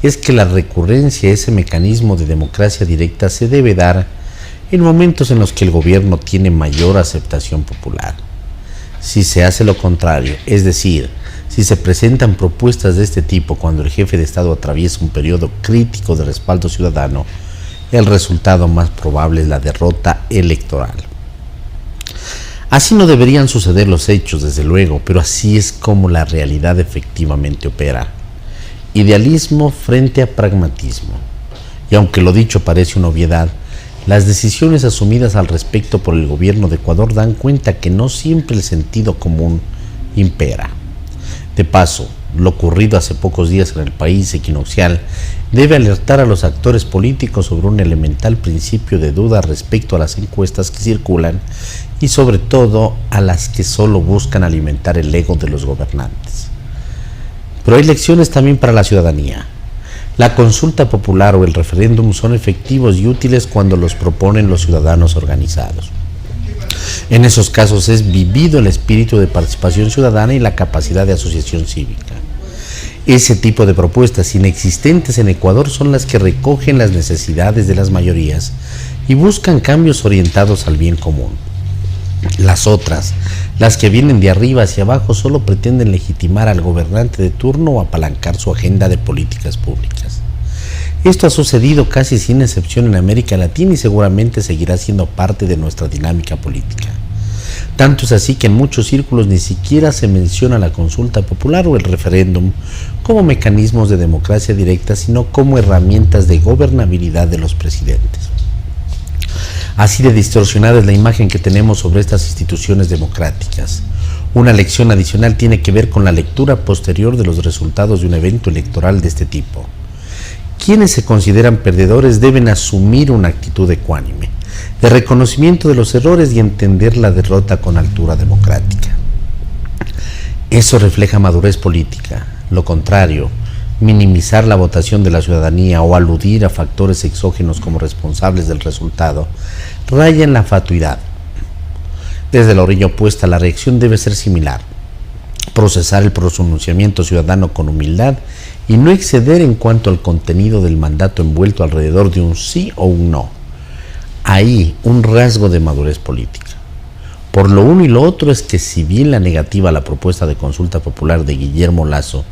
es que la recurrencia a ese mecanismo de democracia directa se debe dar en momentos en los que el gobierno tiene mayor aceptación popular. Si se hace lo contrario, es decir, Si se presentan propuestas de este tipo cuando el jefe de Estado atraviesa un periodo crítico de respaldo ciudadano, el resultado más probable es la derrota electoral. Así no deberían suceder los hechos, desde luego, pero así es como la realidad efectivamente opera. Idealismo frente a pragmatismo. Y aunque lo dicho parece una obviedad, las decisiones asumidas al respecto por el gobierno de Ecuador dan cuenta que no siempre el sentido común impera. De paso, lo ocurrido hace pocos días en el país equinoccial debe alertar a los actores políticos sobre un elemental principio de duda respecto a las encuestas que circulan y sobre todo a las que solo buscan alimentar el ego de los gobernantes. Pero hay lecciones también para la ciudadanía. La consulta popular o el referéndum son efectivos y útiles cuando los proponen los ciudadanos organizados. En esos casos es vivido el espíritu de participación ciudadana y la capacidad de asociación cívica. Ese tipo de propuestas inexistentes en Ecuador son las que recogen las necesidades de las mayorías y buscan cambios orientados al bien común. Las otras, las que vienen de arriba hacia abajo, solo pretenden legitimar al gobernante de turno o apalancar su agenda de políticas públicas. Esto ha sucedido casi sin excepción en América Latina y seguramente seguirá siendo parte de nuestra dinámica política. Tanto es así que en muchos círculos ni siquiera se menciona la consulta popular o el referéndum como mecanismos de democracia directa, sino como herramientas de gobernabilidad de los presidentes. Así de distorsionada es la imagen que tenemos sobre estas instituciones democráticas. Una lección adicional tiene que ver con la lectura posterior de los resultados de un evento electoral de este tipo. Quienes se consideran perdedores deben asumir una actitud ecuánime, de reconocimiento de los errores y entender la derrota con altura democrática. Eso refleja madurez política. Lo contrario, minimizar la votación de la ciudadanía o aludir a factores exógenos como responsables del resultado, raya en la fatuidad. Desde la orilla opuesta, la reacción debe ser similar. Procesar el pronunciamiento ciudadano con humildad y no exceder en cuanto al contenido del mandato envuelto alrededor de un sí o un no. Ahí un rasgo de madurez política. Por lo uno y lo otro es que si bien la negativa a la propuesta de consulta popular de Guillermo Lasso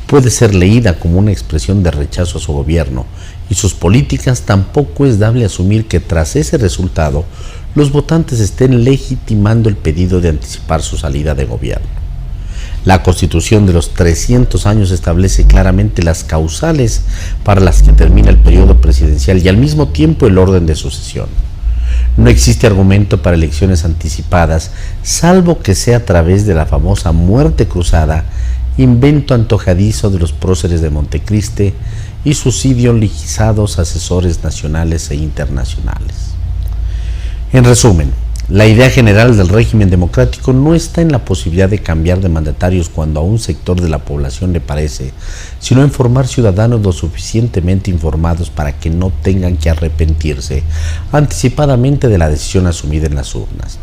puede ser leída como una expresión de rechazo a su gobierno y sus políticas, tampoco es dable asumir que tras ese resultado los votantes estén legitimando el pedido de anticipar su salida de gobierno. La Constitución de los 300 años establece claramente las causales para las que termina el periodo presidencial y al mismo tiempo el orden de sucesión. No existe argumento para elecciones anticipadas, salvo que sea a través de la famosa muerte cruzada, invento antojadizo de los próceres de Montecristi y sus ideologizados asesores nacionales e internacionales. En resumen, la idea general del régimen democrático no está en la posibilidad de cambiar de mandatarios cuando a un sector de la población le parece, sino en formar ciudadanos lo suficientemente informados para que no tengan que arrepentirse anticipadamente de la decisión asumida en las urnas.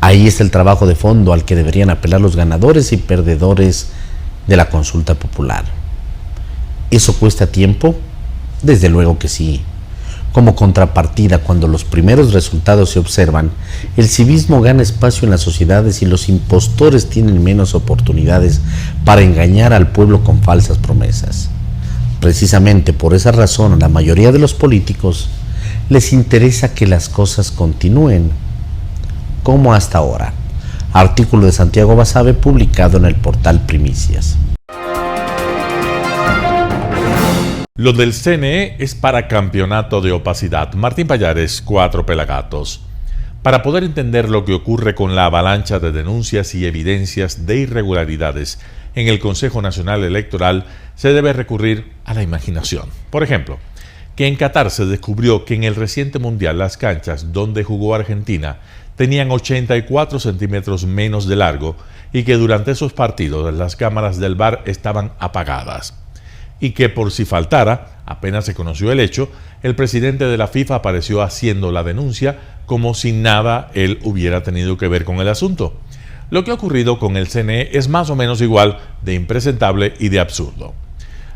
Ahí está el trabajo de fondo al que deberían apelar los ganadores y perdedores de la consulta popular. ¿Eso cuesta tiempo? Desde luego que sí. Como contrapartida, cuando los primeros resultados se observan, el civismo gana espacio en las sociedades y los impostores tienen menos oportunidades para engañar al pueblo con falsas promesas. Precisamente por esa razón, a la mayoría de los políticos les interesa que las cosas continúen como hasta ahora. Artículo de Santiago Basabe publicado en el portal Primicias. Lo del CNE es para campeonato de opacidad. Martín Pallares, 4 Pelagatos. Para poder entender lo que ocurre con la avalancha de denuncias y evidencias de irregularidades en el Consejo Nacional Electoral, se debe recurrir a la imaginación. Por ejemplo, que en Qatar se descubrió que en el reciente Mundial las canchas donde jugó Argentina tenían 84 centímetros menos de largo y que durante esos partidos las cámaras del VAR estaban apagadas. Y que por si faltara, apenas se conoció el hecho, el presidente de la FIFA apareció haciendo la denuncia como si nada él hubiera tenido que ver con el asunto. Lo que ha ocurrido con el CNE es más o menos igual de impresentable y de absurdo.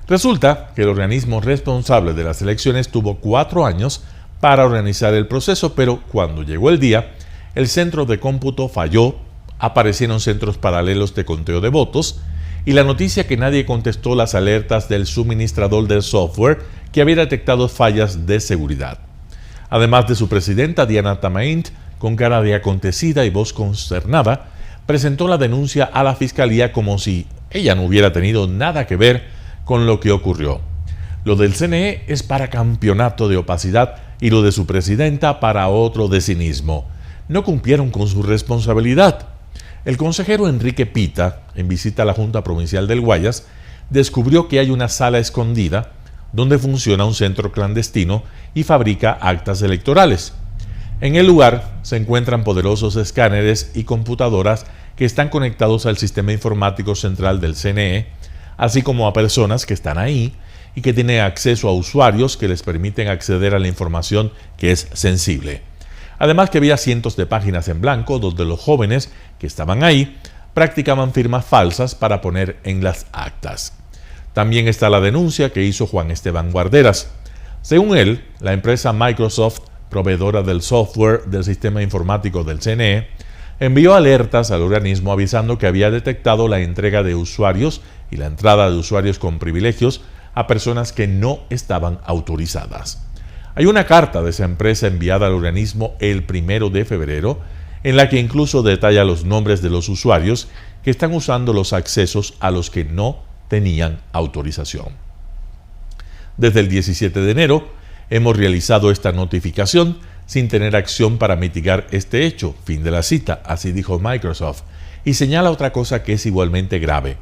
Resulta que el organismo responsable de las elecciones tuvo 4 años para organizar el proceso, pero cuando llegó el día, el centro de cómputo falló aparecieron centros paralelos de conteo de votos y la noticia que nadie contestó las alertas del suministrador del software que había detectado fallas de seguridad. Además de su presidenta, Diana Tamaint, con cara de acontecida y voz consternada, presentó la denuncia a la fiscalía como si ella no hubiera tenido nada que ver con lo que ocurrió. Lo del CNE es para campeonato de opacidad y lo de su presidenta para otro de cinismo. No cumplieron con su responsabilidad. El consejero Enrique Pita, en visita a la Junta Provincial del Guayas, descubrió que hay una sala escondida donde funciona un centro clandestino y fabrica actas electorales. En el lugar se encuentran poderosos escáneres y computadoras que están conectados al sistema informático central del CNE, así como a personas que están ahí y que tienen acceso a usuarios que les permiten acceder a la información que es sensible. Además que había cientos de páginas en blanco donde los jóvenes que estaban ahí practicaban firmas falsas para poner en las actas. También está la denuncia que hizo Juan Esteban Guarderas. Según él, la empresa Microsoft, proveedora del software del sistema informático del CNE, envió alertas al organismo avisando que había detectado la entrega de usuarios y la entrada de usuarios con privilegios a personas que no estaban autorizadas. Hay una carta de esa empresa enviada al organismo el 1 de febrero, en la que incluso detalla los nombres de los usuarios que están usando los accesos a los que no tenían autorización. Desde el 17 de enero hemos realizado esta notificación sin tener acción para mitigar este hecho. Fin de la cita, así dijo Microsoft, y señala otra cosa que es igualmente grave.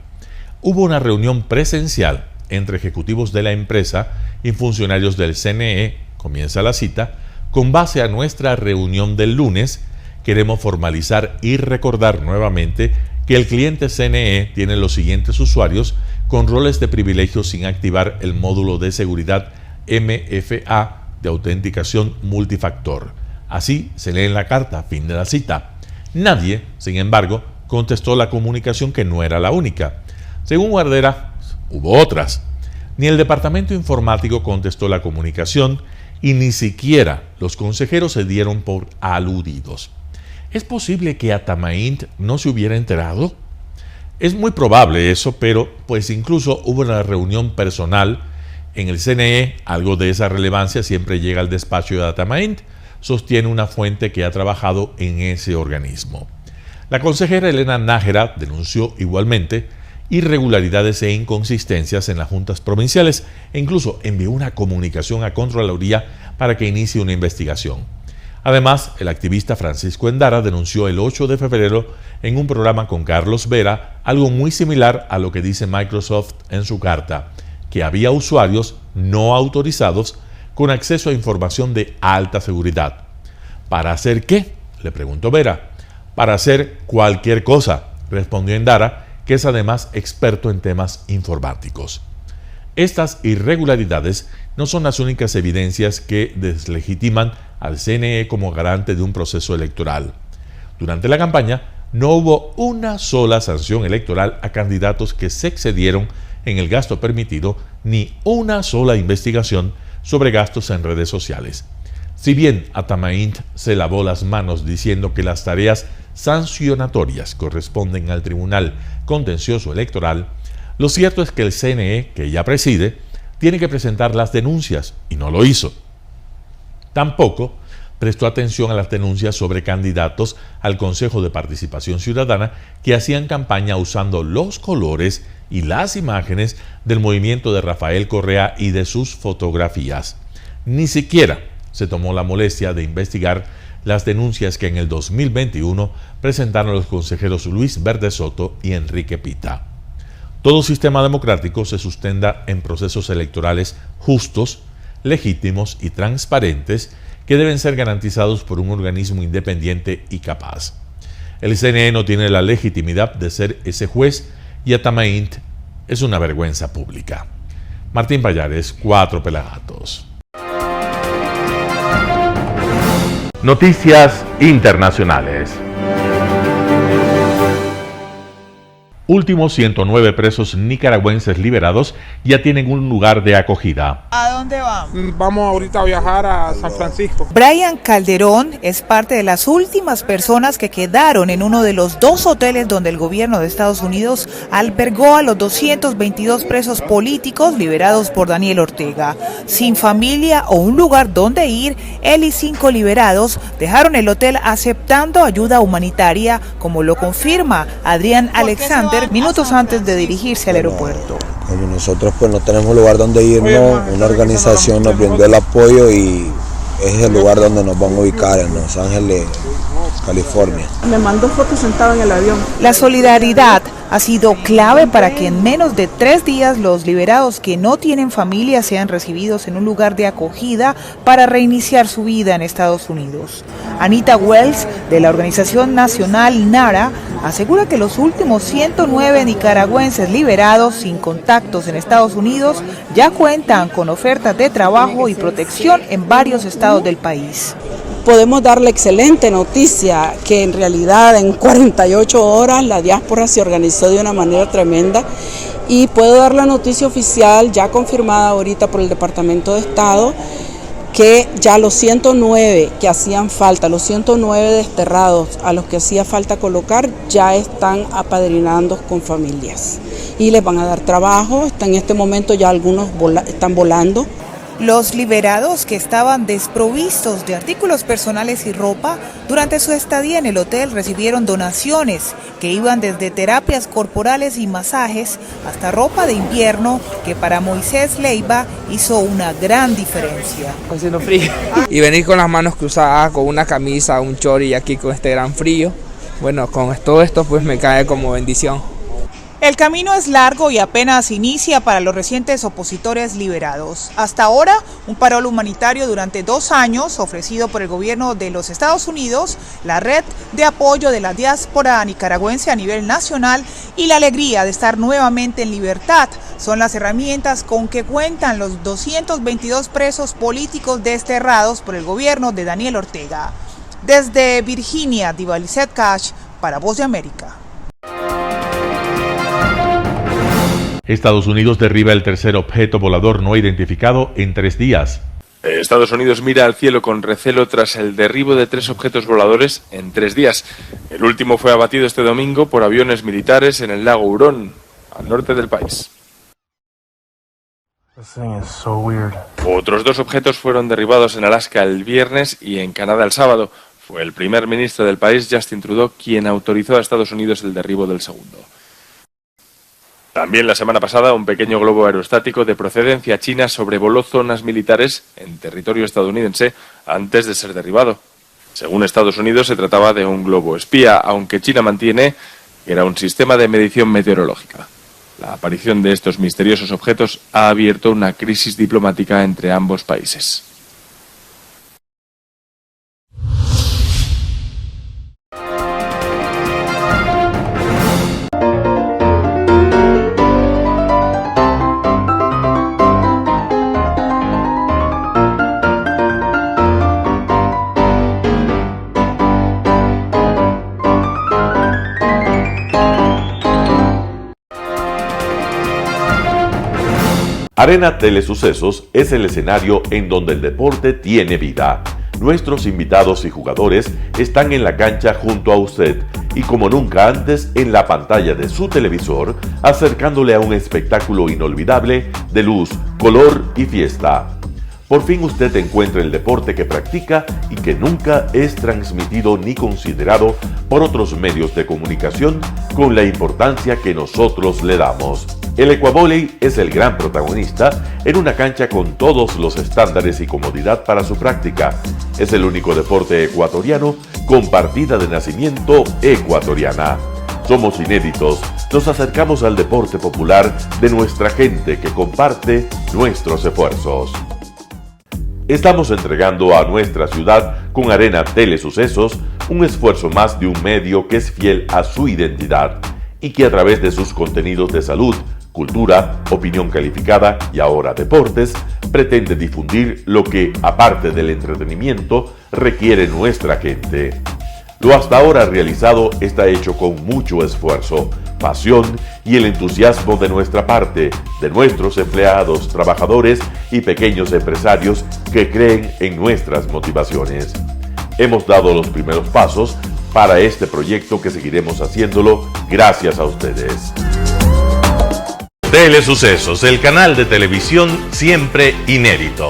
Hubo una reunión presencial entre ejecutivos de la empresa y funcionarios del CNE, comienza la cita, con base a nuestra reunión del lunes, queremos formalizar y recordar nuevamente que el cliente CNE tiene los siguientes usuarios con roles de privilegio sin activar el módulo de seguridad MFA de autenticación multifactor. Así se lee en la carta, fin de la cita. Nadie, sin embargo, contestó la comunicación que no era la única. Según Guardera, hubo otras. Ni el departamento informático contestó la comunicación y ni siquiera los consejeros se dieron por aludidos. ¿Es posible que Atamaint no se hubiera enterado? Es muy probable eso, pero pues incluso hubo una reunión personal en el CNE, algo de esa relevancia siempre llega al despacho de Atamaint, sostiene una fuente que ha trabajado en ese organismo. La consejera Elena Nájera denunció igualmente irregularidades e inconsistencias en las juntas provinciales e incluso envió una comunicación a Contraloría para que inicie una investigación. Además, el activista Francisco Endara denunció el 8 de febrero en un programa con Carlos Vera algo muy similar a lo que dice Microsoft en su carta, que había usuarios no autorizados con acceso a información de alta seguridad. ¿Para hacer qué?, le preguntó Vera. Para hacer cualquier cosa, respondió Endara, que es además experto en temas informáticos. Estas irregularidades no son las únicas evidencias que deslegitiman al CNE como garante de un proceso electoral. Durante la campaña no hubo una sola sanción electoral a candidatos que se excedieron en el gasto permitido, ni una sola investigación sobre gastos en redes sociales. Si bien Atamaint se lavó las manos diciendo que las tareas sancionatorias corresponden al Tribunal Contencioso Electoral, lo cierto es que el CNE, que ella preside, tiene que presentar las denuncias y no lo hizo. Tampoco prestó atención a las denuncias sobre candidatos al Consejo de Participación Ciudadana que hacían campaña usando los colores y las imágenes del movimiento de Rafael Correa y de sus fotografías. Ni siquiera se tomó la molestia de investigar las denuncias que en el 2021 presentaron los consejeros Luis Verde Soto y Enrique Pita. Todo sistema democrático se sustenta en procesos electorales justos, legítimos y transparentes que deben ser garantizados por un organismo independiente y capaz. El CNE no tiene la legitimidad de ser ese juez y Atamaint es una vergüenza pública. Martín Pallares, 4 Pelagatos. Noticias internacionales. últimos 109 presos nicaragüenses liberados ya tienen un lugar de acogida. ¿A dónde van? Vamos ahorita a viajar a San Francisco. Brian Calderón es parte de las últimas personas que quedaron en uno de los 2 hoteles donde el gobierno de Estados Unidos albergó a los 222 presos políticos liberados por Daniel Ortega. Sin familia o un lugar donde ir, él y 5 liberados dejaron el hotel aceptando ayuda humanitaria, como lo confirma Adrián Alexander minutos antes de dirigirse al aeropuerto. Como nosotros pues no tenemos lugar donde irnos, una organización nos brindó el apoyo y es el lugar donde nos van a ubicar, en Los Ángeles, California. Me mandó fotos sentado en el avión. La solidaridad ha sido clave para que en menos de 3 días los liberados que no tienen familia sean recibidos en un lugar de acogida para reiniciar su vida en Estados Unidos. Anita Wells, de la organización nacional NARA, asegura que los últimos 109 nicaragüenses liberados sin contactos en Estados Unidos ya cuentan con ofertas de trabajo y protección en varios estados del país. Podemos dar la excelente noticia que en realidad en 48 horas la diáspora se organizó de una manera tremenda y puedo dar la noticia oficial ya confirmada ahorita por el Departamento de Estado que ya los 109 que hacían falta, los 109 desterrados a los que hacía falta colocar ya están apadrinando con familias y les van a dar trabajo. En este momento ya algunos están volando. Los liberados que estaban desprovistos de artículos personales y ropa, durante su estadía en el hotel recibieron donaciones que iban desde terapias corporales y masajes hasta ropa de invierno que para Moisés Leiva hizo una gran diferencia. Haciendo frío. Y venir con las manos cruzadas, con una camisa, un chori y aquí con este gran frío. Bueno, con todo esto pues me cae como bendición. El camino es largo y apenas inicia para los recientes opositores liberados. Hasta ahora, un parol humanitario durante 2 años ofrecido por el gobierno de los Estados Unidos, la red de apoyo de la diáspora nicaragüense a nivel nacional y la alegría de estar nuevamente en libertad son las herramientas con que cuentan los 222 presos políticos desterrados por el gobierno de Daniel Ortega. Desde Virginia, Divalicet Cash, para Voz de América. Estados Unidos derriba el tercer objeto volador no identificado en 3 días. Estados Unidos mira al cielo con recelo tras el derribo de 3 objetos voladores en 3 días. El último fue abatido este domingo por aviones militares en el lago Hurón, al norte del país. Otros 2 objetos fueron derribados en Alaska el viernes y en Canadá el sábado. Fue el primer ministro del país, Justin Trudeau, quien autorizó a Estados Unidos el derribo del segundo. También la semana pasada un pequeño globo aerostático de procedencia china sobrevoló zonas militares en territorio estadounidense antes de ser derribado. Según Estados Unidos se trataba de un globo espía, aunque China mantiene que era un sistema de medición meteorológica. La aparición de estos misteriosos objetos ha abierto una crisis diplomática entre ambos países. Arena Telesucesos es el escenario en donde el deporte tiene vida. Nuestros invitados y jugadores están en la cancha junto a usted y como nunca antes en la pantalla de su televisor, acercándole a un espectáculo inolvidable de luz, color y fiesta. Por fin usted encuentra el deporte que practica y que nunca es transmitido ni considerado por otros medios de comunicación con la importancia que nosotros le damos. El ecuavóley es el gran protagonista en una cancha con todos los estándares y comodidad para su práctica. Es el único deporte ecuatoriano con partida de nacimiento ecuatoriana. Somos inéditos, nos acercamos al deporte popular de nuestra gente que comparte nuestros esfuerzos. Estamos entregando a nuestra ciudad con Arena Telesucesos un esfuerzo más de un medio que es fiel a su identidad y que a través de sus contenidos de salud, cultura, opinión calificada y ahora deportes, pretende difundir lo que, aparte del entretenimiento, requiere nuestra gente. Lo hasta ahora realizado está hecho con mucho esfuerzo, pasión y el entusiasmo de nuestra parte, de nuestros empleados, trabajadores y pequeños empresarios que creen en nuestras motivaciones. Hemos dado los primeros pasos para este proyecto que seguiremos haciéndolo gracias a ustedes. Telesucesos, el canal de televisión siempre inédito.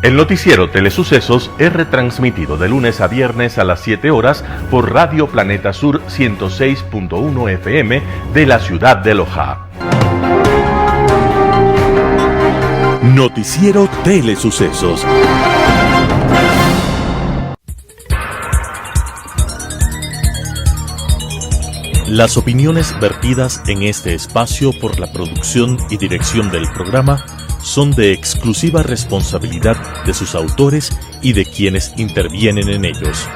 El noticiero Telesucesos es retransmitido de lunes a viernes a las 7 horas por Radio Planeta Sur 106.1 FM de la ciudad de Loja. Noticiero Telesucesos. Las opiniones vertidas en este espacio por la producción y dirección del programa son de exclusiva responsabilidad de sus autores y de quienes intervienen en ellos.